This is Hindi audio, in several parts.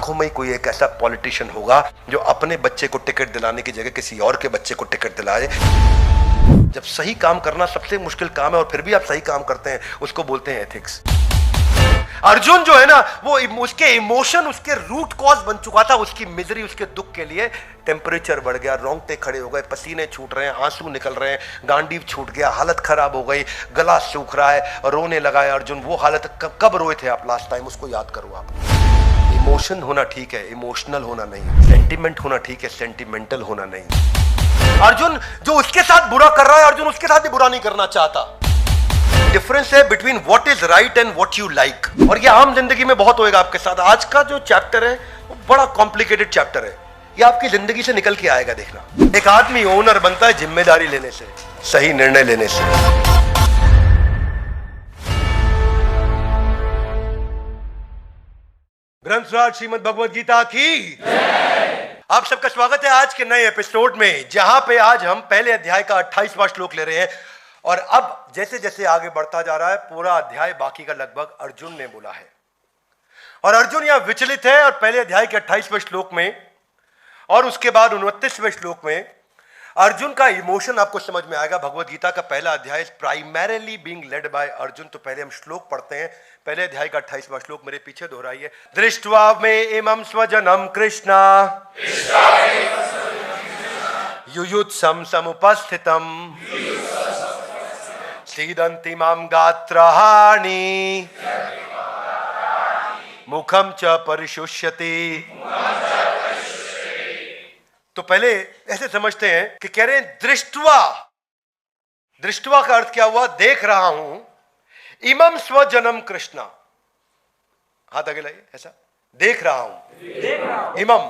लाखों में ही कोई एक ऐसा पॉलिटिशियन होगा जो अपने बच्चे को टिकट दिलाने की जगह किसी और के बच्चे को टिकट दिलाए। जब सही काम करना सबसे मुश्किल काम है और फिर भी आप सही काम करते हैं, उसको बोलते हैं एथिक्स। अर्जुन जो है ना, वो उसके इमोशन उसके रूट कॉज बन चुका था, उसकी मिजरी, उसके दुख के लिए टेम्परेचर बढ़ गया, रोंगटे खड़े हो गए, पसीने छूट रहे हैं, आंसू निकल रहे हैं, गांडीव छूट गया, हालत खराब हो गई, गला सूख रहा है, रोने लगा है अर्जुन। वो हालत कब रोए थे आप लास्ट टाइम, उसको याद करो आप। इमोशन होना ठीक है, इमोशनल होना नहीं। सेंटिमेंट होना ठीक है, सेंटिमेंटल होना नहीं। अर्जुन जो उसके साथ बुरा कर रहा है, अर्जुन उसके साथ भी बुरा नहीं करना चाहता। डिफरेंस है between what is right and what you like. और ये आम जिंदगी में बहुत होएगा आपके साथ। आज का जो चैप्टर है वो बड़ा कॉम्प्लिकेटेड चैप्टर है, ये आपकी जिंदगी से निकल के आएगा। देखना, एक आदमी ओनर बनता है जिम्मेदारी लेने से, सही निर्णय लेने से। ग्रंथराज श्रीमद् भगवद गीता की आप सबका स्वागत है आज के नए एपिसोड में, जहां पे आज हम पहले अध्याय का 28वां श्लोक ले रहे हैं। और अब जैसे जैसे आगे बढ़ता जा रहा है, पूरा अध्याय बाकी का लगभग अर्जुन ने बोला है और अर्जुन यहां विचलित है। और पहले अध्याय के 28वें श्लोक में और उसके बाद 29वें श्लोक में अर्जुन का इमोशन आपको समझ में आएगा। भगवद गीता का पहला अध्याय primarily being led by Arjun. तो पहले हम श्लोक पढ़ते हैं। पहले अध्याय का 28वां श्लोक मेरे पीछे दोहराइए। दृष्ट्वा में इमं स्वजनम कृष्णा युयुत्सं समुपस्थितम् सीदन्ति मां गात्रहाणि मुखम च परिशुष्यति। तो पहले ऐसे समझते हैं कि कह रहे हैं दृष्ट्वा। दृष्ट्वा का अर्थ क्या हुआ? देख रहा हूं। इमं स्वजनम कृष्णा, हाथ आगे लाइए, ऐसा देख रहा हूं। इमं,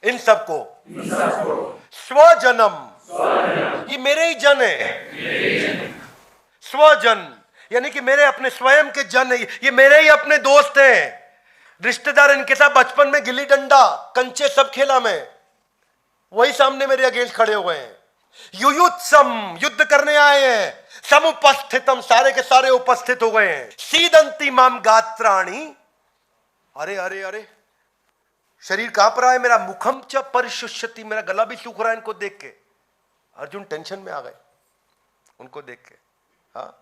इन सबको। स्वजनम, ये मेरे ही जन है। स्वजन यानी कि मेरे अपने स्वयं के जन है, ये मेरे ही अपने दोस्त हैं, रिश्तेदार। इनके साथ बचपन में गिल्ली डंडा कंचे सब खेला मैं, वही सामने मेरे अगेंस्ट खड़े हुए हैं। युयुत्सम, युद्ध करने आए हैं। समुपस्थितम, सारे के सारे उपस्थित हो गए हैं। सीदंती माम गात्राणि, अरे अरे अरे, शरीर कांप रहा है मेरा। मुखम च परिशुष्यति, मेरा गला भी सूख रहा है इनको देख के। अर्जुन टेंशन में आ गए उनको देख के। हाँ,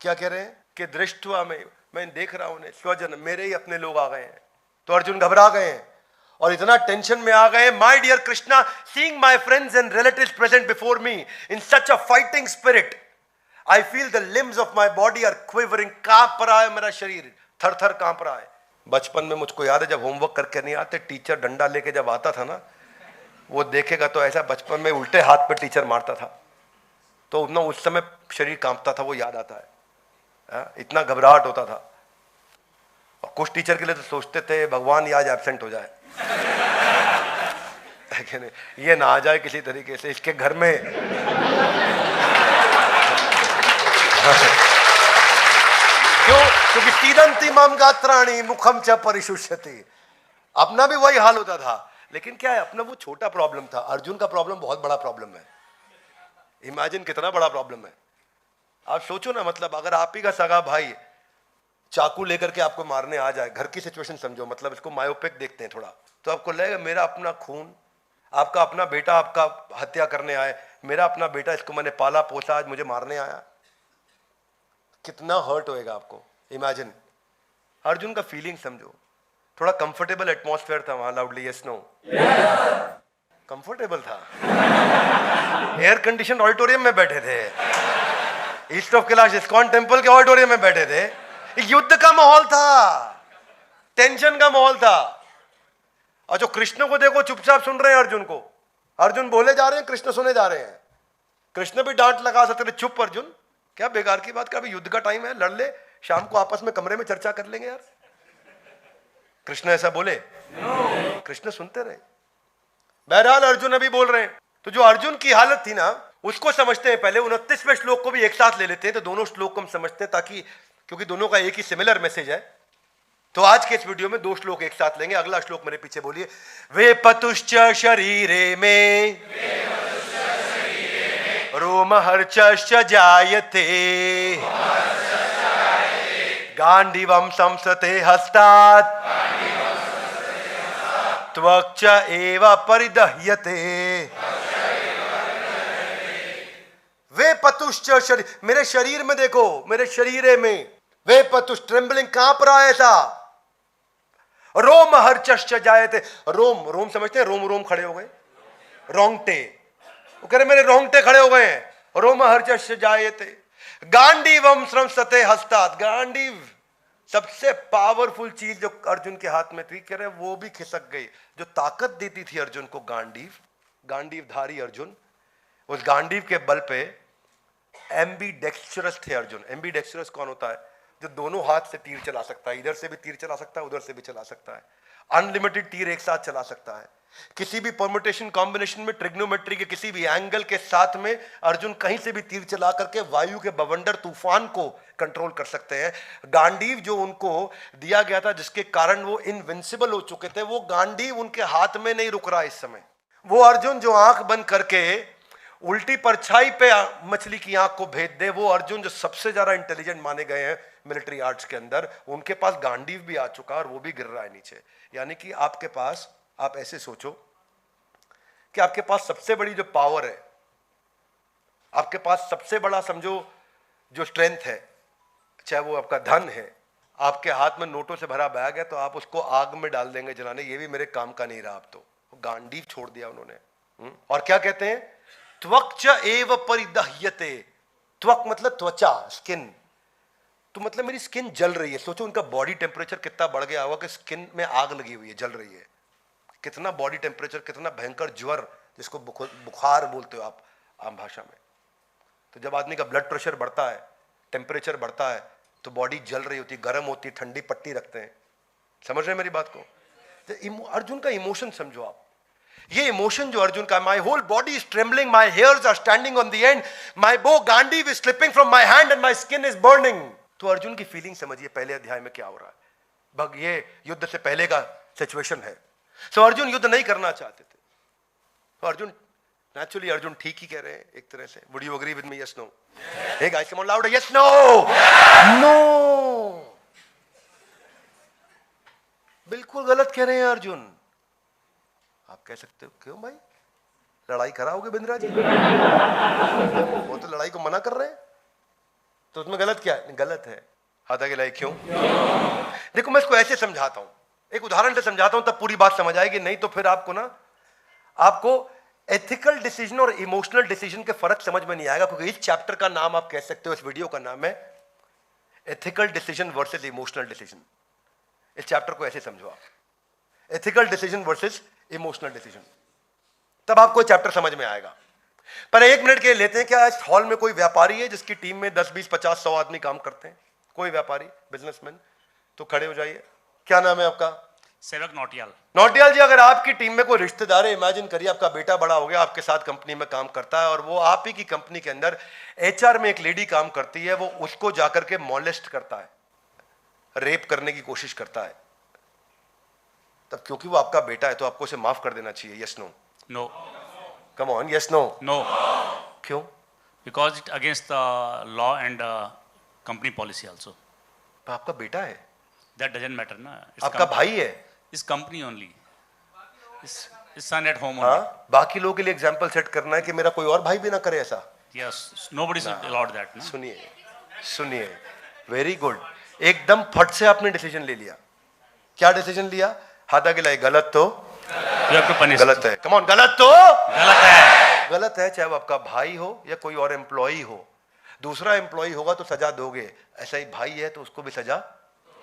क्या कह रहे हैं कि दृष्टवा में, मैं देख रहा हूं, स्वजन मेरे ही अपने लोग आ गए हैं। तो अर्जुन घबरा गए हैं और इतना टेंशन में आ गए। My dear Krishna, seeing my friends and relatives present before me in such a fighting spirit, I feel the limbs of my body are quivering. कांप रहा है मेरा शरीर, थर थर कांप रहा है। बचपन में मुझको याद है, जब होमवर्क करके नहीं आते, टीचर डंडा लेके जब आता था ना, वो देखेगा तो ऐसा बचपन में उल्टे हाथ पे टीचर मारता था, तो ना उस समय शरीर कांपता था, वो याद आता है। इतना घबराहट होता था। और कुछ टीचर के लिए तो सोचते थे भगवान आज एब्सेंट हो जाए, ये ना आ जाए किसी तरीके से इसके घर में। क्यों? क्योंकि सीदंती माम गात्राणि मुखम च परिशुष्यति। अपना भी वही हाल होता था, लेकिन क्या है, अपना वो छोटा प्रॉब्लम था। अर्जुन का प्रॉब्लम बहुत बड़ा प्रॉब्लम है। इमेजिन कितना बड़ा प्रॉब्लम है। आप सोचो ना, मतलब अगर आप ही का सगा भाई चाकू लेकर के आपको मारने आ जाए, घर की सिचुएशन समझो, मतलब इसको मायोपिक देखते हैं थोड़ा, तो आपको लगेगा मेरा अपना खून, आपका अपना बेटा आपका हत्या करने आए, मेरा अपना बेटा, इसको मैंने पाला पोसा, आज मुझे मारने आया। कितना हर्ट होएगा आपको। इमेजिन अर्जुन का फीलिंग समझो। थोड़ा कंफर्टेबल एटमॉस्फेयर था वहां, लाउडली यस नो? कंफर्टेबल था। एयर कंडीशन ऑडिटोरियम में बैठे थे, east of Kailash ISKCON temple के ऑडिटोरियम में बैठे थे। युद्ध का माहौल था, टेंशन का माहौल था। और जो कृष्ण को देखो चुपचाप सुन रहे हैं अर्जुन को। अर्जुन बोले जा रहे हैं, कृष्ण सुने जा रहे हैं। कृष्ण भी डांट लगा सकते थे, चुप अर्जुन, क्या बेकार की बात कर, अभी युद्ध का टाइम है, लड़ ले, शाम को आपस में कमरे में चर्चा कर लेंगे यार। कृष्ण ऐसा बोले? कृष्ण सुनते रहे। बहरहाल अर्जुन अभी बोल रहे हैं। तो जो अर्जुन की हालत थी ना, उसको समझते हैं। पहले 29वें श्लोक को भी एक साथ ले लेते हैं, तो दोनों श्लोक को हम समझते हैं, ताकि, क्योंकि दोनों का एक ही सिमिलर मैसेज है। तो आज के इस वीडियो में दो श्लोक एक साथ लेंगे। अगला श्लोक मेरे पीछे बोलिए। वे पतुश्च शरीरे में रोमहर्षश्च जायते गांडीवं संसते हस्तात् त्वक्च एव परिदह्यते वे पतुश्च शरीर, मेरे शरीर में देखो, मेरे शरीर में वे पतुष, ट्रेम्बलिंग कांप रहा है ऐसा, रोम हर्चश्च जायते, रोम, रोम समझते हैं, रोम रोम खड़े हो गए, रोंगटे, वो कह रहे मेरे रोंगटे खड़े हो गए हैं, रोम हर्चश्च जायते, गांडीवम स्रंसते हस्तात्, गांडीव सबसे पावरफुल चीज जो अर्जुन के हाथ में थी, कह रहे वो भी खिसक गई, जो ताकत देती थी अर्जुन को, गांडीव, गांडीवधारी अर्जुन, उस गांडीव के बल पे एम्बीडेक्स्ट्रस थे अर्जुन। एम्बीडेक्स्ट्रस कौन होता है? जो दोनों हाथ से तीर चला सकता है, इधर से भी तीर चला सकता है, उधर से भी चला सकता है, अनलिमिटेड तीर एक साथ चला सकता है, किसी भी परम्यूटेशन कॉम्बिनेशन में, ट्रिग्नोमेट्री के किसी भी एंगल के साथ में अर्जुन कहीं से भी तीर चला करके वायु के बवंडर तूफान को कंट्रोल कर सकते हैं। गांडीव जो उनको दिया गया था, जिसके कारण वो इनविंसिबल हो चुके थे, वो गांडीव उनके हाथ में नहीं रुक रहा इस समय। वो अर्जुन जो आंख बंद करके उल्टी परछाई पे मछली की आंख को भेद दे, वो अर्जुन जो सबसे ज्यादा इंटेलिजेंट माने गए हैं मिलिट्री आर्ट्स के अंदर, उनके पास गांडीव भी आ चुका और वो भी गिर रहा है नीचे। यानी कि आपके पास, आप ऐसे सोचो कि आपके पास सबसे बड़ी जो पावर है, आपके पास सबसे बड़ा समझो जो स्ट्रेंथ है, चाहे वो आपका धन है, आपके हाथ में नोटों से भरा बैग है, तो आप उसको आग में डाल देंगे जलाने, ये भी मेरे काम का नहीं रहा। आप तो गांडीव छोड़ दिया उन्होंने। और क्या कहते हैं? त्वक्च एव परिदह्यते, त्वक मतलब त्वचा, स्किन, तो मतलब मेरी स्किन जल रही है। सोचो उनका बॉडी टेम्परेचर कितना बढ़ गया होगा कि स्किन में आग लगी हुई है, जल रही है। कितना बॉडी टेम्परेचर, कितना भयंकर ज्वर, जिसको बुखार बोलते हो आप आम भाषा में। तो जब आदमी का ब्लड प्रेशर बढ़ता है, टेम्परेचर बढ़ता है, तो बॉडी जल रही होती है, गर्म होती है, ठंडी पट्टी रखते हैं। समझ रहे हैं मेरी बात को? तो अर्जुन का इमोशन समझो आप, ये इमोशन जो अर्जुन का, my whole body is trembling, my hairs are standing on the end, my bow Gandiv is slipping from my hand and my skin is burning. तो अर्जुन की फीलिंग समझिए पहले अध्याय में क्या हो रहा है। भग ये युद्ध से पहले का सिचुएशन है। सो अर्जुन युद्ध नहीं करना चाहते थे। तो अर्जुन नेचुरली, अर्जुन ठीक ही कह रहे हैं एक तरह से। Would you agree with me? Yes no? Hey guys come on loud, yes no? No, बिल्कुल गलत कह रहे हैं अर्जुन। आप कह सकते हो क्यों भाई, लड़ाई कराओगे बिंद्रा जी? वो तो लड़ाई को मना कर रहे हैं, तो उसमें गलत क्या है? गलत है। हाथागी लड़ाई क्यों? देखो मैं इसको ऐसे समझाता हूं, एक उदाहरण से समझाता हूं, तब पूरी बात समझ आएगी। नहीं तो फिर आपको ना, आपको एथिकल डिसीजन और इमोशनल डिसीजन के फर्क समझ में नहीं आएगा। क्योंकि इस चैप्टर का नाम आप कह सकते हो, इस वीडियो का नाम है ethical decision versus emotional decision. इस चैप्टर को ऐसे समझो आप, ethical decision versus emotional decision, तब आपको चैप्टर समझ में आएगा। पर एक मिनट के लिए लेते हैं, क्या इस हॉल में कोई व्यापारी है जिसकी टीम में 10, 20, 50, 100 आदमी काम करते हैं? कोई व्यापारी, बिजनेसमैन? तो खड़े हो जाइए। क्या नाम है आपका? सेवक नौटियाल। नौटियाल जी, अगर आपकी टीम में कोई रिश्तेदार है, इमेजिन करिए आपका बेटा बड़ा हो गया, आपके साथ कंपनी में काम करता है, और वो आप ही की कंपनी के अंदर एचआर में एक लेडी काम करती है, वो उसको जाकर के मॉलेस्ट करता है, रेप करने की कोशिश करता है, तब क्योंकि वो आपका बेटा है तो आपको उसे माफ कर देना चाहिए? Yes no? No. Come on, yes no? No. क्यों? Because it against the law and company policy also. आपका बेटा है, दैट डजंट मैटर ना। आपका भाई है, इस कंपनी ओनली, इस सन एट होम। हाँ, बाकी लोगों के लिए एग्जांपल सेट करना है कि मेरा कोई और भाई भी ना करे ऐसा। Yes, nobody should allow that ना। सुनिए सुनिए, वेरी गुड, एकदम फट से आपने डिसीजन ले लिया। क्या डिसीजन लिया? हाथागी लड़ाई गलत तो गलत है। कम ऑन, गलत तो गलत है, गलत है। चाहे वो आपका भाई हो या कोई और एम्प्लॉई हो, दूसरा एम्प्लॉई होगा तो सजा दोगे, ऐसा ही भाई है तो उसको भी सजा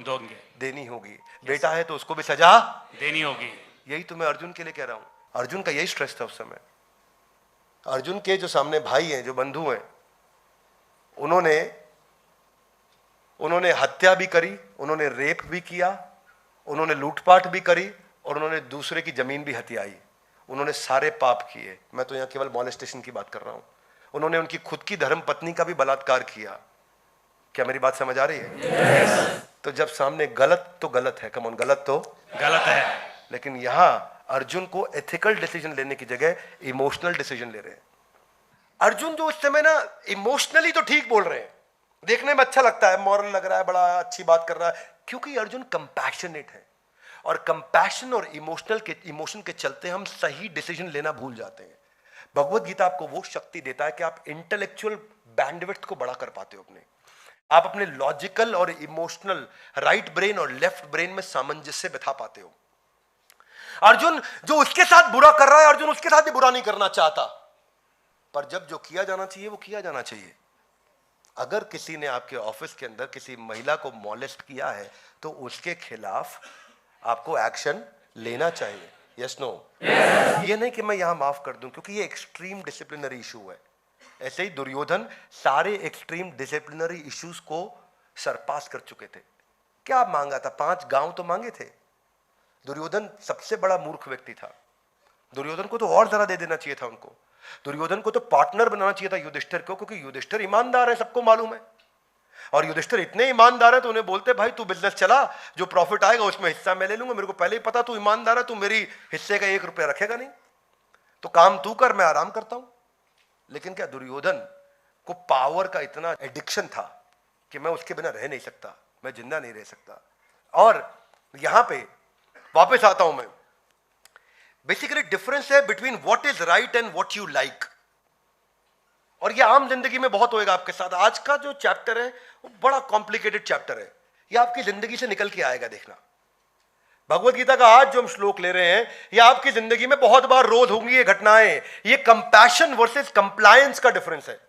दोगे, देनी होगी। बेटा है तो उसको भी सजा देनी होगी। यही तो मैं अर्जुन के लिए कह रहा हूं। अर्जुन का यही स्ट्रेस था उस समय। अर्जुन के जो सामने भाई हैं, जो बंधु हैं, उन्होंने हत्या भी करी, उन्होंने रेप भी किया, उन्होंने लूटपाट भी करी, और उन्होंने दूसरे की जमीन भी हथियाई। उन्होंने सारे पाप किए। मैं तो यहाँ केवल मॉलेस्टेशन की बात कर रहा हूं। उन्होंने उनकी खुद की धर्म पत्नी का भी बलात्कार किया। क्या मेरी बात समझ आ रही है? yes. तो जब सामने गलत तो गलत है, कम ऑन, गलत तो गलत है। लेकिन यहां अर्जुन को एथिकल डिसीजन लेने की जगह इमोशनल डिसीजन ले रहे हैं। अर्जुन जो उस समय ना इमोशनली तो ठीक बोल रहे हैं, देखने में अच्छा लगता है, मॉरल लग रहा है, बड़ा अच्छी बात कर रहा है, क्योंकि अर्जुन कंपैशनेट है। और कंपैशन और इमोशन के चलते हम सही डिसीजन लेना भूल जाते हैं। भगवत गीता आपको वो शक्ति देता है कि आप इंटेलेक्चुअल बैंडविड्थ को बड़ा कर पाते हो आप अपने लॉजिकल और इमोशनल राइट ब्रेन और लेफ्ट ब्रेन में सामंजस्य बिठा पाते हो। अर्जुन जो उसके साथ बुरा कर रहा है, अर्जुन उसके साथ भी बुरा नहीं करना चाहता, पर जब जो किया जाना चाहिए वो किया जाना चाहिए। अगर किसी ने आपके ऑफिस के अंदर किसी महिला को मॉलेस्ट किया है तो उसके खिलाफ आपको एक्शन लेना चाहिए। Yes no? ये नहीं कि मैं यहां माफ कर दूं, क्योंकि ये एक्सट्रीम डिसिप्लिनरी इशू है। ऐसे ही दुर्योधन सारे एक्सट्रीम डिसिप्लिनरी इश्यूज को सरपास कर चुके थे। क्या मांगा था? 5 गांव तो मांगे थे। दुर्योधन सबसे बड़ा मूर्ख व्यक्ति था। दुर्योधन को तो और जरा दे देना चाहिए था उनको। दुर्योधन को तो पार्टनर बनाना चाहिए था युधिष्ठिर को, क्योंकि युधिष्ठिर ईमानदार है, सबको मालूम है। और युधिष्ठिर इतने ईमानदार है तो उन्हें बोलते भाई तू बिजनेस चला, जो प्रॉफिट आएगा उसमें हिस्सा मैं ले लूंगा, मेरे को पहले ही पता तू ईमानदार है, तू मेरी हिस्से का 1 रुपया रखेगा नहीं, तो काम तू कर, मैं आराम करता हूं। लेकिन क्या दुर्योधन को पावर का इतना एडिक्शन था कि मैं उसके बिना रह नहीं सकता, मैं जिंदा नहीं रह सकता। और यहां पे वापस आता हूं मैं। बेसिकली डिफरेंस है between what is right and what you like. और ये आम जिंदगी में बहुत होएगा आपके साथ। आज का जो चैप्टर है वो बड़ा कॉम्प्लिकेटेड चैप्टर है, ये आपकी जिंदगी से निकल के आएगा, देखना। भगवत गीता का आज जो हम श्लोक ले रहे हैं ये आपकी जिंदगी में बहुत बार रोज होंगी ये घटनाएं। ये कंपैशन वर्सेस कंप्लायंस का डिफरेंस है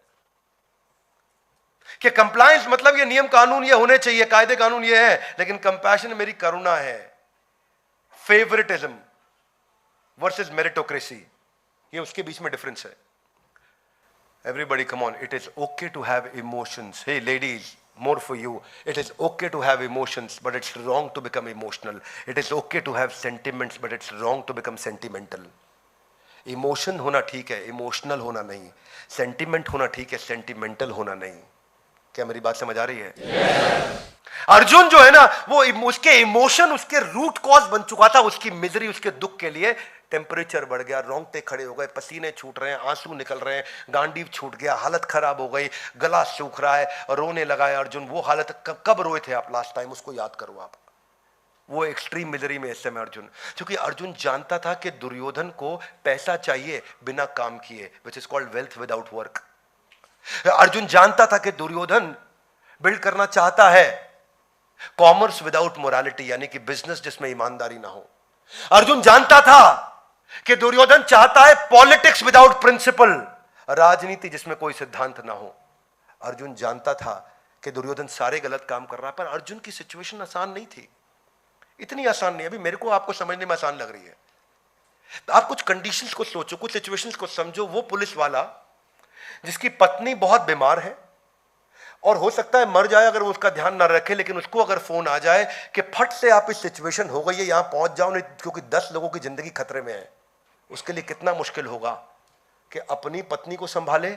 कि कंप्लायंस मतलब ये नियम कानून ये होने चाहिए, कायदे कानून ये है, लेकिन कंपैशन मेरी करुणा है। फेवरेटिज्म वर्सेस मेरिटोक्रेसी, ये उसके बीच में डिफरेंस है। Everybody, come on. It is okay to have emotions. Hey, ladies, more for you. It is okay to have emotions, but it's wrong to become emotional. It is okay to have sentiments, but it's wrong to become sentimental. Emotion होना ठीक है, emotional होना नहीं। Sentiment होना ठीक है, sentimental होना नहीं। क्या मेरी बात समझ आ रही है? अर्जुन जो है ना, वो उसके इमोशन उसके रूट कॉज बन चुका था, उसकी मिजरी, उसके दुख के लिए। टेम्परेचर बढ़ गया, रोंगटे खड़े हो गए, पसीने छूट रहे हैं, आंसू निकल रहे हैं, गांडीव छूट गया, हालत खराब हो गई, गला सूख रहा है, रोने लगा है अर्जुन। वो हालत कब रोए थे आप लास्ट टाइम, उसको याद करो आप। वो एक्सट्रीम मिजरी में इस समय अर्जुन, क्योंकि अर्जुन जानता था कि दुर्योधन को पैसा चाहिए बिना काम किए, which is called wealth without work. Arjun जानता था कि दुर्योधन बिल्ड करना चाहता है कॉमर्स विदाउट मोरालिटी, यानी कि बिजनेस जिसमें ईमानदारी ना हो। अर्जुन जानता था कि दुर्योधन चाहता है पॉलिटिक्स विदाउट प्रिंसिपल, राजनीति जिसमें कोई सिद्धांत ना हो। अर्जुन जानता था कि दुर्योधन सारे गलत काम कर रहा है, पर अर्जुन की सिचुएशन आसान नहीं थी, इतनी आसान नहीं। अभी मेरे को आपको समझने में आसान लग रही है। आप कुछ कंडीशंस को सोचो, कुछ सिचुएशंस को समझो। वो पुलिस वाला जिसकी पत्नी बहुत बीमार है और हो सकता है मर जाए अगर वो उसका ध्यान ना रखे, लेकिन उसको अगर फोन आ जाए कि फट से आप इस सिचुएशन हो गई है, यहां पहुंच जाओ नहीं क्योंकि 10 लोगों की जिंदगी खतरे में है, उसके लिए कितना मुश्किल होगा कि अपनी पत्नी को संभाले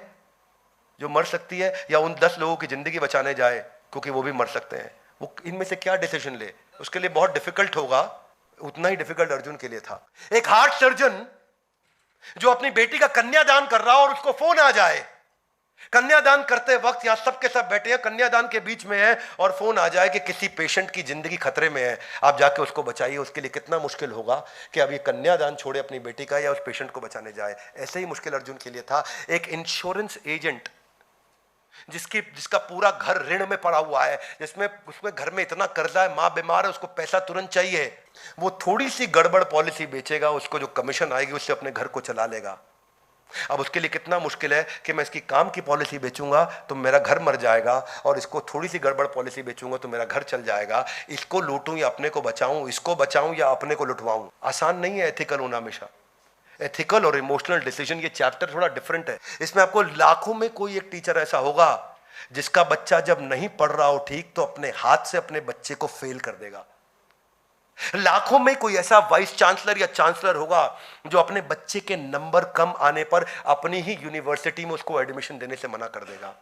जो मर सकती है, या उन 10 लोगों की जिंदगी बचाने जाए क्योंकि वो भी मर सकते हैं। वो इनमें से क्या डिसीजन ले, उसके लिए बहुत डिफिकल्ट होगा। उतना ही डिफिकल्ट अर्जुन के लिए था। एक हार्ट सर्जन जो अपनी बेटी का कन्यादान कर रहा हो और उसको फोन आ जाए, कन्यादान करते वक्त यहां सबके सब बैठे हैं, कन्यादान के बीच में है और फोन आ जाए कि किसी पेशेंट की जिंदगी खतरे में है, आप जाके उसको बचाइए। उसके लिए कितना मुश्किल होगा कि अब ये कन्यादान छोड़े अपनी बेटी का या उस पेशेंट को बचाने जाए। ऐसे ही मुश्किल अर्जुन के लिए था। एक इंश्योरेंस एजेंट जिसका पूरा घर ऋण में पड़ा हुआ है, उसमें घर में इतना कर्जा है, मां बीमार है, उसको पैसा तुरंत चाहिए, वो थोड़ी सी गड़बड़ पॉलिसी बेचेगा, उसको जो कमीशन आएगी उससे अपने घर को चला लेगा। अब उसके लिए कितना मुश्किल है कि मैं इसकी काम की पॉलिसी बेचूंगा तो मेरा घर मर जाएगा, और इसको थोड़ी सी गड़बड़ पॉलिसी बेचूंगा तो मेरा घर चल जाएगा। इसको लूटूं या अपने को बचाऊं, इसको बचाऊं या अपने को लुटवाऊं। आसान नहीं है एथिकल होना हमेशा। एथिकल और इमोशनल डिसीजन, ये चैप्टर थोड़ा डिफरेंट है। इसमें आपको लाखों में कोई एक टीचर ऐसा होगा जिसका बच्चा जब नहीं पढ़ रहा हो ठीक तो अपने हाथ से अपने बच्चे को फेल कर देगा। लाखों में कोई ऐसा वाइस चांसलर या चांसलर होगा जो अपने बच्चे के नंबर कम आने पर अपनी ही यूनिवर्सिटी में उसको एडमिशन देने से मना कर देगा।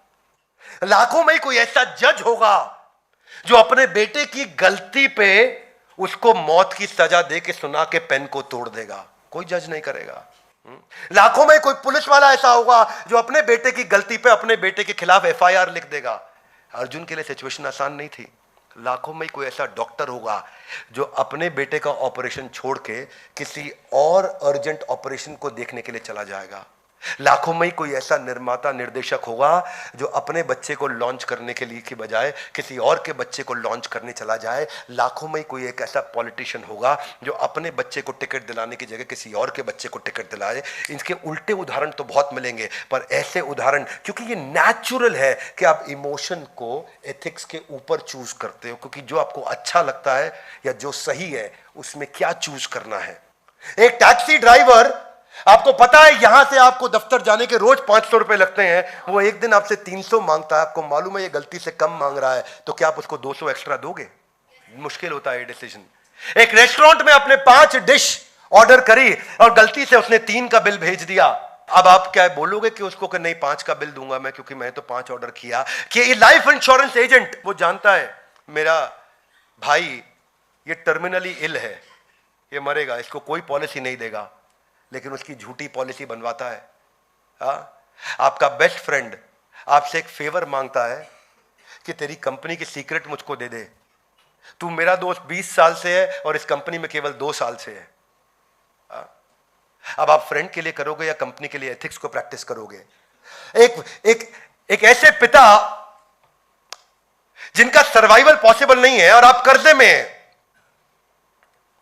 लाखों में कोई ऐसा जज होगा जो अपने बेटे की गलती पे उसको मौत की सजा दे के सुना के पेन को तोड़ देगा, कोई जज नहीं करेगा। लाखों में कोई पुलिस वाला ऐसा होगा जो अपने बेटे की गलती पे अपने बेटे के खिलाफ FIR लिख देगा। अर्जुन के लिए सिचुएशन आसान नहीं थी। लाखों में कोई ऐसा डॉक्टर होगा जो अपने बेटे का ऑपरेशन छोड़ के किसी और अर्जेंट ऑपरेशन को देखने के लिए चला जाएगा। लाखों में कोई ऐसा निर्माता निर्देशक होगा जो अपने बच्चे को लॉन्च करने के लिए की बजाय किसी और के बच्चे को लॉन्च करने चला जाए। लाखों में कोई एक ऐसा पॉलिटिशियन होगा जो अपने बच्चे को टिकट दिलाने की जगह किसी और के बच्चे को टिकट दिलाए। इनके उल्टे उदाहरण तो बहुत मिलेंगे, पर ऐसे उदाहरण, क्योंकि ये नेचुरल है कि आप इमोशन को एथिक्स के ऊपर चूज करते हो, क्योंकि जो आपको अच्छा लगता है या जो सही है उसमें क्या चूज करना है। एक टैक्सी ड्राइवर, आपको पता है यहां से आपको दफ्तर जाने के रोज 500 रुपए लगते हैं, वो एक दिन आपसे 300 मांगता है, आपको मालूम है ये गलती से कम मांग रहा है, तो क्या आप उसको 200 एक्स्ट्रा दोगे? मुश्किल होता है ये डिसीजन। एक रेस्टोरेंट में आपने 5 डिश ऑर्डर करी और गलती से उसने 3 का बिल भेज दिया। अब आप क्या बोलोगे कि उसको कि नहीं 5 का बिल दूंगा मैं, क्योंकि मैं तो 5 ऑर्डर किया। कि लाइफ इंश्योरेंस एजेंट वो जानता है मेरा भाई ये टर्मिनली इल है, ये मरेगा, इसको कोई पॉलिसी नहीं देगा, लेकिन उसकी झूठी पॉलिसी बनवाता है। आपका बेस्ट फ्रेंड आपसे एक फेवर मांगता है कि तेरी कंपनी की सीक्रेट मुझको दे दे, तू मेरा दोस्त 20 साल से है और इस कंपनी में केवल 2 साल से है। अब आप फ्रेंड के लिए करोगे या कंपनी के लिए एथिक्स को प्रैक्टिस करोगे? एक ऐसे पिता जिनका सर्वाइवल पॉसिबल नहीं है और आप कर्जे में हैं,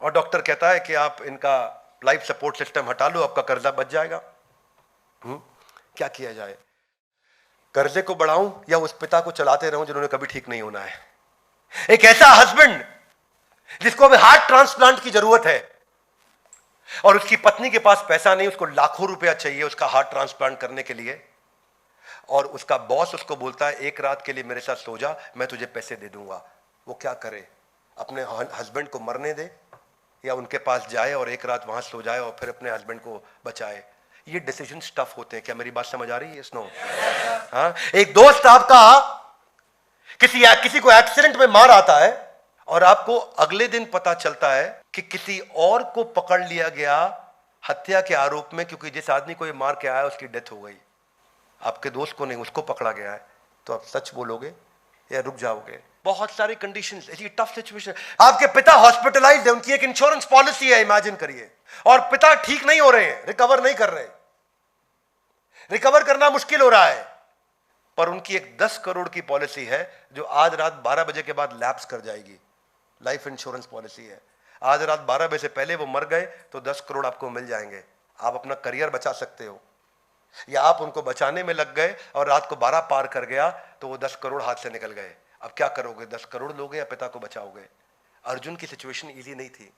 और डॉक्टर कहता है कि आप इनका लाइफ सपोर्ट सिस्टम हटा लो, आपका कर्जा बच जाएगा। क्या किया जाए? कर्जे को बढ़ाऊं या उस पिता को चलाते रहूं जिन्होंने कभी ठीक नहीं होना है? एक ऐसा हस्बैंड जिसको अभी हार्ट ट्रांसप्लांट की जरूरत है और उसकी पत्नी के पास पैसा नहीं, उसको लाखों रुपया चाहिए उसका हार्ट ट्रांसप्लांट करने के लिए, और उसका बॉस उसको बोलता है एक रात के लिए मेरे साथ सो जा, मैं तुझे पैसे दे दूंगा। वो क्या करे? अपने हस्बैंड को मरने दे या उनके पास जाए और एक रात वहां सो जाए और फिर अपने हस्बैंड को बचाए? ये डिसीजन टफ होते हैं। क्या मेरी बात समझ आ रही है? स्नो हाँ, एक दोस्त आपका किसी को एक्सीडेंट में मार आता है और आपको अगले दिन पता चलता है कि किसी और को पकड़ लिया गया हत्या के आरोप में, क्योंकि जिस आदमी को ये मार के आया उसकी डेथ हो गई। आपके दोस्त को नहीं, उसको पकड़ा गया है। तो आप सच बोलोगे या रुक जाओगे? बहुत सारी कंडीशंस, ऐसी टफ सिचुएशन। आपके पिता हॉस्पिटलाइज्ड है, उनकी एक इंश्योरेंस पॉलिसी है, इमेजिन करिए, और पिता ठीक नहीं हो रहे हैं, रिकवर नहीं कर रहे, रिकवर करना मुश्किल हो रहा है, पर उनकी एक 10 करोड़ की पॉलिसी है जो आज रात 12 बजे के बाद लैप्स कर जाएगी। लाइफ इंश्योरेंस पॉलिसी है, आज रात 12 बजे से पहले वो मर गए तो 10 करोड़ आपको मिल जाएंगे। आप अपना करियर बचा सकते हो, या आप उनको बचाने में लग गए और रात को 12 पार कर गया तो वो 10 करोड़ हाथ से निकल गए। अब क्या करोगे? 10 करोड़ लोगे या पिता को बचाओगे? अर्जुन की सिचुएशन इजी नहीं थी,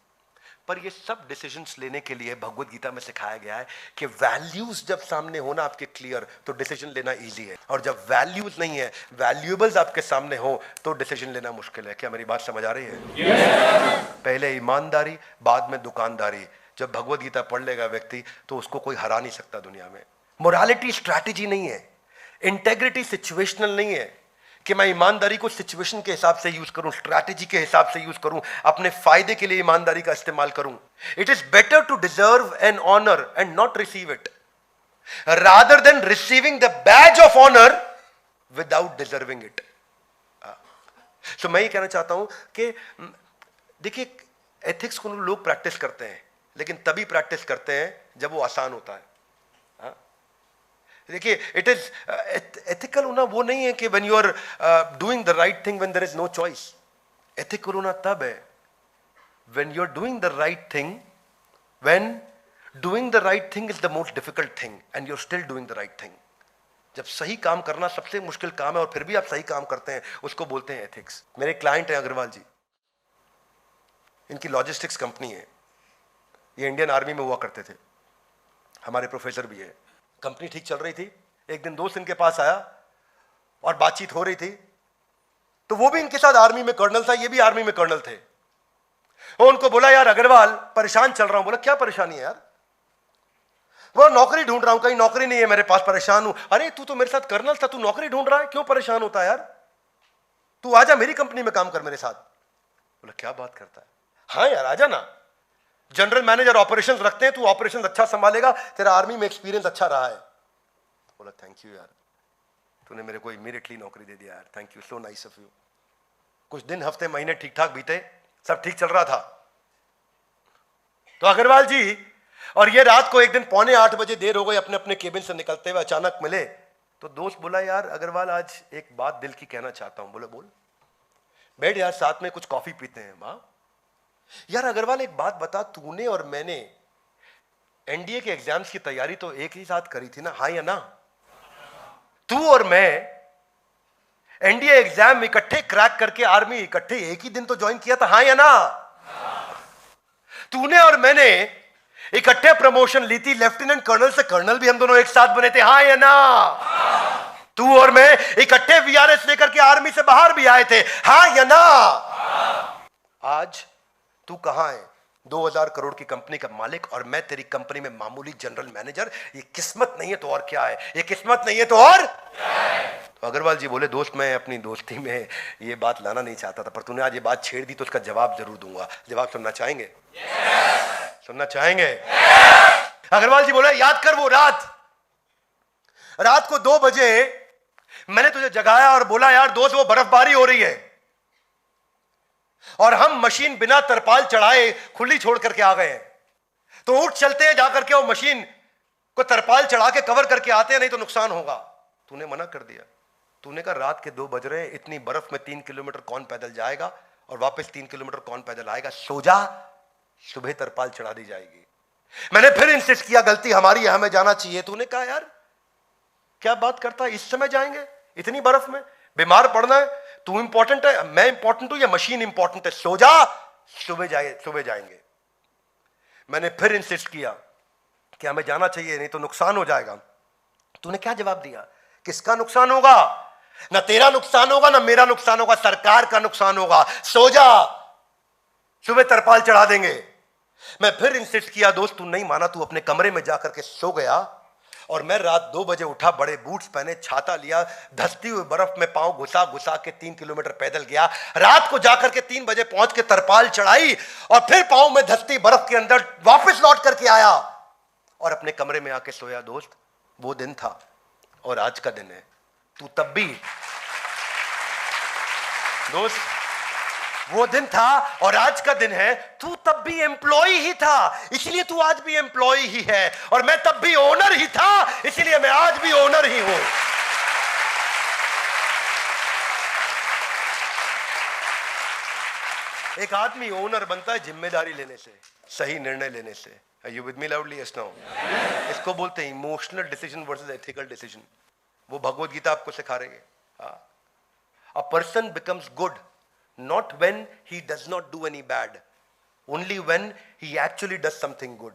पर ये सब डिसीजंस लेने के लिए भगवत गीता में सिखाया गया है कि वैल्यूज जब सामने होना आपके क्लियर तो डिसीजन लेना इजी है, और जब वैल्यूज नहीं है, वैल्यूएबल्स आपके सामने हो तो डिसीजन लेना मुश्किल है। क्या मेरी बात समझ आ रही है? पहले ईमानदारी, बाद में दुकानदारी। जब भगवत गीता पढ़ लेगा व्यक्ति तो उसको कोई हरा नहीं सकता दुनिया में। मोरालिटी स्ट्रैटेजी नहीं है, इंटेग्रिटी सिचुएशनल नहीं है कि मैं ईमानदारी को सिचुएशन के हिसाब से यूज करूं, स्ट्रैटेजी के हिसाब से यूज करूं, अपने फायदे के लिए ईमानदारी का इस्तेमाल करूं। It is better to deserve an honour and not receive it, rather than receiving the badge of honour without deserving it. So मैं ये कहना चाहता हूं कि देखिए, एथिक्स को लोग प्रैक्टिस करते हैं, लेकिन तभी प्रैक्टिस करते हैं जब वो आसान होता है। देखिए, इट इज एथिकल होना वो नहीं है कि when you are doing the right thing when there is no choice. Ethical होना तब है when you are doing the right thing, when doing the right thing is the most difficult thing and you are still doing the right thing. जब सही काम करना सबसे मुश्किल काम है और फिर भी आप सही काम करते हैं, उसको बोलते हैं एथिक्स। मेरे क्लाइंट हैं अग्रवाल जी, इनकी लॉजिस्टिक्स कंपनी है, ये इंडियन आर्मी में हुआ करते थे, हमारे प्रोफेसर भी है। कंपनी ठीक चल रही थी, एक दिन दोस्त इनके पास आया और बातचीत हो रही थी, तो वो भी इनके साथ आर्मी में कर्नल था, ये भी आर्मी में कर्नल थे। वो उनको बोला, यार अग्रवाल परेशान चल रहा हूं। बोला, क्या परेशानी है यार? वो नौकरी ढूंढ रहा हूं, कहीं नौकरी नहीं है मेरे पास, परेशान हूं। अरे तू तो मेरे साथ कर्नल था, तू नौकरी ढूंढ रहा है, क्यों परेशान होता है यार? तू आजा मेरी कंपनी में काम कर मेरे साथ। बोला, क्या बात करता है? हाँ यार आजा ना, जनरल मैनेजर ऑपरेशंस रखते हैं, तू ऑपरेशंस अच्छा संभालेगा, तेरा आर्मी में एक्सपीरियंस अच्छा रहा है। बोला, थैंक यू यार, तूने मेरे को इमीडिएटली नौकरी दे दिया यार, thank you, so nice of you. कुछ दिन हफ्ते महीने ठीक ठाक बीते, सब ठीक चल रहा था। तो अग्रवाल जी और ये रात को एक दिन 7:45 देर हो गई, अपने अपने केबिन से निकलते हुए अचानक मिले। तो दोस्त बोला, यार अग्रवाल आज एक बात दिल की कहना चाहता हूं। बोले बोल। बैठ यार, साथ में कुछ कॉफी पीते हैं। वाह यार अग्रवाल, एक बात बता, तूने और मैंने एनडीए के एग्जाम्स की तैयारी तो एक ही साथ करी थी ना, हाँ या ना? तू और मैं एनडीए एग्जाम इकट्ठे क्रैक करके आर्मी इकट्ठे एक ही दिन तो ज्वाइन किया था, हाँ या ना? तूने और मैंने इकट्ठे प्रमोशन ली थी, लेफ्टिनेंट कर्नल से कर्नल भी हम दोनों एक साथ बने थे, हाँ या ना? तू और मैं इकट्ठे वीआरएस लेकर के आर्मी से बाहर भी आए थे, हाँ या ना? आज तू कहां है? 2000 करोड़ की कंपनी का मालिक और मैं तेरी कंपनी में मामूली जनरल मैनेजर। ये किस्मत नहीं है तो और क्या है? ये किस्मत नहीं है तो और क्या है? तो अग्रवाल जी बोले, दोस्त मैं अपनी दोस्ती में ये बात लाना नहीं चाहता था, पर तूने आज ये बात छेड़ दी तो उसका जवाब जरूर दूंगा। जवाब सुनना चाहेंगे? सुनना चाहेंगे? अग्रवाल जी बोले, याद कर वो रात को 2 बजे मैंने तुझे जगाया और बोला, यार दोस्त वो बर्फबारी हो रही है और हम मशीन बिना तरपाल चढ़ाए खुली छोड़ करके आ गए हैं, तो उठ चलते हैं, जाकर के वो मशीन को तरपाल चढ़ा के कवर करके आते हैं, नहीं तो नुकसान होगा। तूने मना कर दिया। तूने कहा रात के 2 बज रहे हैं, इतनी बर्फ में 3 किलोमीटर कौन पैदल जाएगा और वापस 3 किलोमीटर कौन पैदल आएगा? सो जा, सुबह तरपाल चढ़ा दी जाएगी। मैंने फिर इंसिस्ट किया, गलती हमारी है, हमें जाना चाहिए। तूने कहा यार क्या बात करता है, इस समय जाएंगे इतनी बर्फ में? बीमार पड़ना है? तू इंपॉर्टेंट है, मैं इंपॉर्टेंट हूं या मशीन इंपॉर्टेंट है? सो जा, सुबह जाएंगे। मैंने फिर इंसिस्ट किया कि हमें जाना चाहिए, नहीं तो नुकसान हो जाएगा। तूने क्या जवाब दिया? किसका नुकसान होगा? ना तेरा नुकसान होगा ना मेरा नुकसान होगा, सरकार का नुकसान होगा। सो जा, सुबह तरपाल चढ़ा देंगे। मैं फिर इंसिस्ट किया, दोस्त तू नहीं माना, तू अपने कमरे में जाकर के सो गया और मैं रात 2 बजे उठा, बड़े बूट्स पहने, छाता लिया, धसती हुई बर्फ में पांव घुसा के 3 किलोमीटर पैदल गया। रात को जाकर के 3 बजे पहुंच के तरपाल चढ़ाई और फिर पांव में धसती बर्फ के अंदर वापस लौट करके आया और अपने कमरे में आके सोया। दोस्त वो दिन था और आज का दिन है। तू तब भी दोस्त, वो दिन था और आज का दिन है। तू तब भी एम्प्लॉय ही था, इसलिए तू आज भी एम्प्लॉय ही है, और मैं तब भी ओनर ही था, इसलिए मैं आज भी ओनर ही हूं। एक आदमी ओनर बनता है जिम्मेदारी लेने से, सही निर्णय लेने से। Are you with me loudly? Yes, no? इसको बोलते हैं emotional decision versus ethical decision. वो भगवत गीता आपको सिखा रही है। A person becomes good not when he does not do any bad, only when he actually does something good.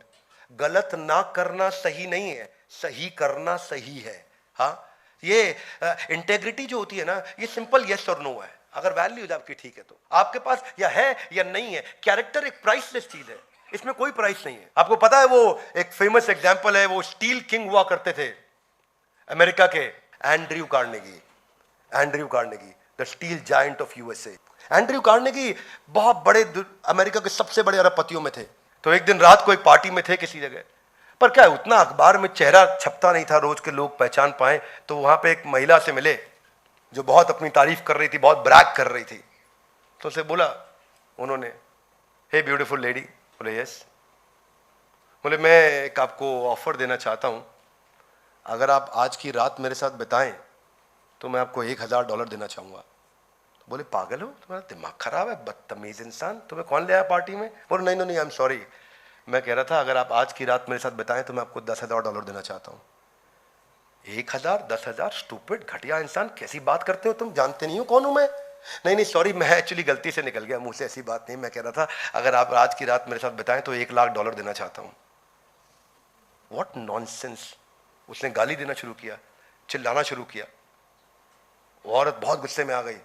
गलत ना करना सही नहीं है, सही करना सही है। हाँ, ये इंटेग्रिटी जो होती है ना, ये सिंपल यस और नो है। अगर वैल्यूज आपकी ठीक है तो आपके पास या है या नहीं है। कैरेक्टर एक प्राइसलेस चीज है, इसमें कोई प्राइस नहीं है। आपको पता है वो एक फेमस एग्जांपल है, वो स्टील किंग हुआ करते थे अमेरिका के, Andrew Carnegie, the steel giant of USA. Andrew Carnegie बहुत बड़े, अमेरिका के सबसे बड़े अरबपतियों में थे। तो एक दिन रात को एक पार्टी में थे किसी जगह, पर क्या उतना अखबार में चेहरा छपता नहीं था रोज के लोग पहचान पाए। तो वहां पे एक महिला से मिले जो बहुत अपनी तारीफ कर रही थी, बहुत ब्रैग कर रही थी। तो उसे बोला उन्होंने, हे ब्यूटीफुल लेडी। बोले यस। बोले मैं एक आपको ऑफर देना चाहता हूं, अगर आप आज की रात मेरे साथ बिताएं तो मैं आपको $1000 देना चाहूंगा। तो बोले पागल हो, तुम्हारा दिमाग खराब है, बदतमीज इंसान, तुम्हें कौन ले आया पार्टी में? बोले नहीं नहीं, आई एम सॉरी, मैं कह रहा था अगर आप आज की रात मेरे साथ बिताएं तो मैं आपको $10,000 देना चाहता हूं। 1000, 10,000, स्टूपिड, घटिया इंसान, कैसी बात करते हो तुम? जानते नहीं हो कौन हूं मैं? नहीं सॉरी, मैं एक्चुअली गलती से निकल गया मुंह से, ऐसी बात नहीं। मैं कह रहा था अगर आप आज की रात मेरे साथ बिताएं तो $1,00,000 देना चाहता हूं। What nonsense. उसने गाली देना शुरू किया, चिल्लाना शुरू किया। वो औरत बहुत गुस्से में आ गई।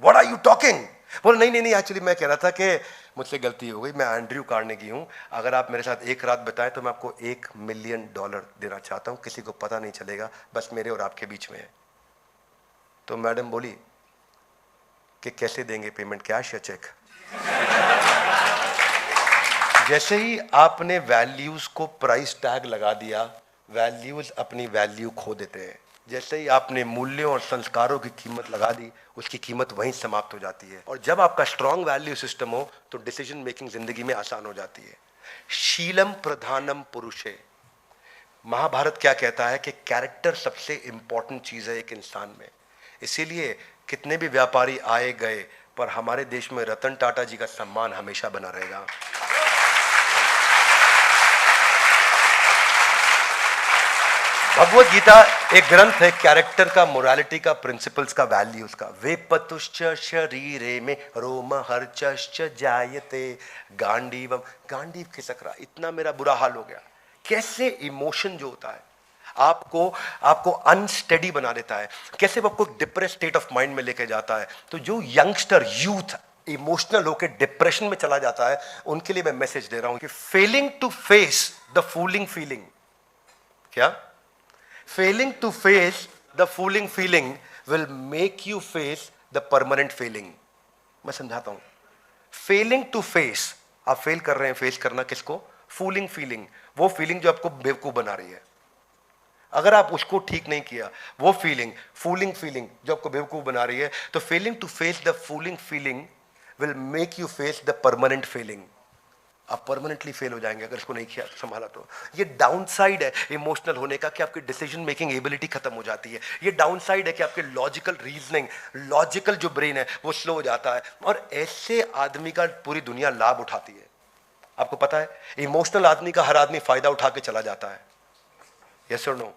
What are you talking? बोले नहीं, एक्चुअली मैं कह रहा था कि मुझसे गलती हो गई, मैं एंड्रयू कार्नेगी हूं, अगर आप मेरे साथ एक रात बिताएं तो मैं आपको $1 मिलियन देना चाहता हूं, किसी को पता नहीं चलेगा, बस मेरे और आपके बीच में है। तो मैडम बोली कि कैसे देंगे पेमेंट, कैश या चेक? जैसे ही आपने वैल्यूज को प्राइस टैग लगा दिया, वैल्यूज अपनी वैल्यू खो देते हैं। जैसे ही आपने मूल्यों और संस्कारों की कीमत लगा दी, उसकी कीमत वहीं समाप्त हो जाती है। और जब आपका स्ट्रांग वैल्यू सिस्टम हो तो डिसीजन मेकिंग जिंदगी में आसान हो जाती है। शीलम प्रधानम पुरुषे, महाभारत क्या कहता है कि कैरेक्टर सबसे इंपॉर्टेंट चीज है एक इंसान में। इसीलिए कितने भी व्यापारी आए गए, पर हमारे देश में रतन टाटा जी का सम्मान हमेशा बना रहेगा। भगवत गीता एक ग्रंथ है कैरेक्टर का, मोरालिटी का, प्रिंसिपल्स का, वैल्यूज का। वे पतुश्च शरीरे में रोम हर्चश्च जायते गांडीवम, गांडीव खिसक रहा, इतना मेरा बुरा हाल हो गया। कैसे इमोशन जो होता है आपको अनस्टेडी बना देता है, कैसे वो आपको डिप्रेस स्टेट ऑफ माइंड में लेके जाता है। तो जो यंगस्टर यूथ इमोशनल होकर डिप्रेशन में चला जाता है, उनके लिए मैं मैसेज दे रहा हूं कि failing to face the fooling feeling, क्या failing to face the fooling feeling will make you face the permanent failing. मैं समझाता हूं। फेलिंग टू फेस, आप फेल कर रहे हैं, फेस करना किसको? फूलिंग फीलिंग, वो फीलिंग जो आपको बेवकूफ बना रही है। अगर आप उसको ठीक नहीं किया, वो फीलिंग फूलिंग फीलिंग जो आपको बेवकूफ बना रही है, तो failing to face the fooling feeling will make you face the permanent failing. आप परमानेंटली फेल हो जाएंगे अगर इसको नहीं किया संभाला तो। ये डाउन साइड है इमोशनल होने का कि आपकी डिसीजन मेकिंग एबिलिटी खत्म हो जाती है। ये डाउन साइड है कि आपके लॉजिकल रीजनिंग, लॉजिकल जो ब्रेन है वो स्लो हो जाता है। और ऐसे आदमी का पूरी दुनिया लाभ उठाती है। आपको पता है इमोशनल आदमी का हर आदमी फायदा उठा के चला जाता है। यस और नो?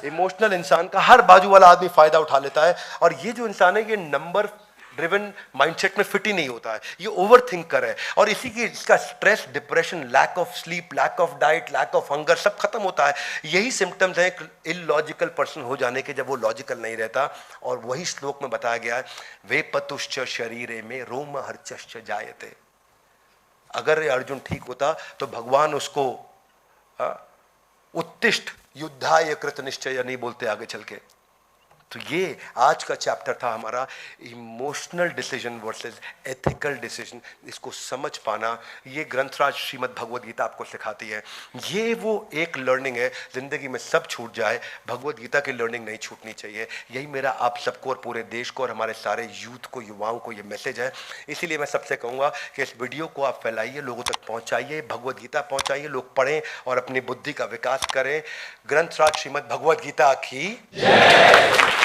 इमोशनल इंसान का हर बाजू वाला आदमी फायदा उठा लेता है। और ये जो इंसान है ये नंबर ड्रिवन माइंडसेट में फिट ही नहीं होता है, ये ओवर थिंकर है। और इसी की इसका stress, depression, lack of sleep, lack of diet, lack of hunger सब खत्म होता है। यही सिम्टम्स हैं एक इलॉजिकल पर्सन हो जाने के, जब वो लॉजिकल नहीं रहता। और वही श्लोक में बताया गया है, वे पतुश्च शरीरे में रोम हर्चश्च जायते। अगर अर्जुन ठीक होता तो भगवान उसको उत्तिष्ठ युद्धाय कृत निश्चय नहीं बोलते आगे चल के। तो ये आज का चैप्टर था हमारा, emotional decision versus ethical decision. इसको समझ पाना ये ग्रंथराज श्रीमद् भगवद गीता आपको सिखाती है। ये वो एक लर्निंग है, जिंदगी में सब छूट जाए, भगवद गीता की लर्निंग नहीं छूटनी चाहिए। यही मेरा आप सबको और पूरे देश को और हमारे सारे यूथ को, युवाओं को ये मैसेज है। इसीलिए मैं सबसे कहूँगा कि इस वीडियो को आप फैलाइए, लोगों तक पहुँचाइए, भगवद गीता पहुँचाइए, लोग पढ़ें और अपनी बुद्धि का विकास करें। ग्रंथराज श्रीमद् भगवद गीता की जय।